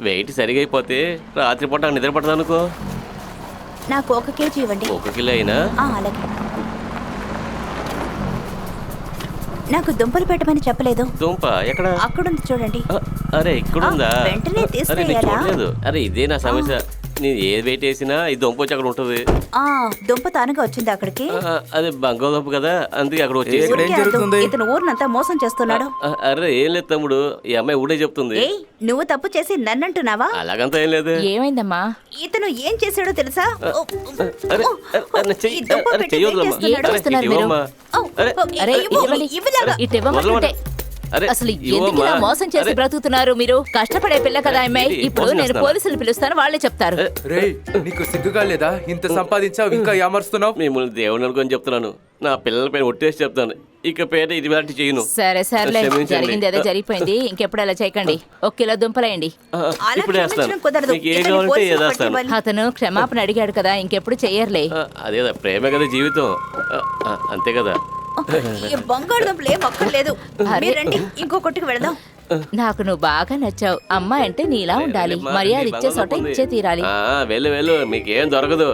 Wait సరిగా అయిపోతే రాత్రిపూట నిద్ర పడతాను అనుకో. నాకు 1 కేజీ ఇవ్వండి. 1 కిలో అయినా? అలాగే. నాకు దుంపలు పెట్టమని చెప్పలేదు. దుంప ఎక్కడ? అక్కడుంది చూడండి. అరే ఇక్కడుందా? వెంటనే అరే నేను తీసుకెళ్ళాలా? చూడలేదు. అరే ఇదే నా సమస్య. నేను ఏది వెయిట్ వేసినా ఈ దుంప వచ్చి అక్కడ ఉంటుంది. దుంప తానుగా వచ్చింది అక్కడికి. అదే బంగాళదుంప కదా, అందుకే అక్కడ వచ్చేసి. ఏం జరుగుతుంది? ఇతను ఊరినంతా మోసం చేస్తున్నాడు. అరే ఏం లేదు తమ్ముడు, ఈ అమ్మాయి ఊడే చెప్తుంది. ఏయ్, నువ్వు తప్పు చేసి నన్నంటున్నావా? అలాగంతా ఏం లేదు. ఏమైందమ్మా? ఇతను ఏం చేశాడో తెలుసా? అరే అరే చెయ్యి, ఈ దుంప అరే పెట్టి చెయ్యొద్దు అమ్మా. ఏం అరే చేస్తున్నారు ఇటు మీరు? ఇవ్వమ్మా. అరే అరే ఇవ్వు, ఇవ్వండి. ఇవ్వులాగా. ఇటు ఇవ్వమంటుంటే అరే అసలు ఇవ్వమ్మా. ఎందుకు ఇలా మోసం చేసి అరే, బ్రతుకుతున్నారు మీరు? కష్టపడే పిల్ల కదా అమ్మాయి. ఇది ఇప్పుడు మోసం నేను చేస్తున్నావా? పోలీసులు పిలుస్తాను, వాళ్ళే చెప్తారు. రేయ్, నీకు సిగ్గుగా లేదా? ఇంత సంపాదించావు ఇంకా యామరుస్తున్నావు. మిమ్మల్ని దేవుని అనుకొని చెప్తున్నాను. నా పిల్లల పైన ఒట్టేసి చెప్తాను, ఇక పేద ఇది వాటి చేయను. సరే సర్లే, క్షమించండి. జరిగింది అదే జరిగిపోయింది. ఇంకెప్పుడు అలా చేయకండి. 1 కిలో దుంపలేయండి. అలా ఇప్పుడే వేస్తాను. క్షమించడం కుదరదు. మీకు ఏం ఇతన్ని కావాలంటే పోలీసులకు ఏదేస్తాను. పట్టివ్వాలి. అతను క్షమాపణ అడిగాడు కదా, ఇంకెప్పుడు చెయ్యర్లే. అదే ప్రేమే కదా జీవితం. అంతే కదా. ఈ బంగాళదుంపలు ఏం అక్కర్లేదు. అరే. మీరు రండి, ఇంకో కొట్టుకు వెళదాం. నాకు నువ్వు బాగా నచ్చావు. అమ్మాయి అంటే నీలా ఉండాలి. మర్యాద ఇచ్చే చోట ఇచ్చే తీరాలి. వెళ్ళు మీకేం దొరకదు.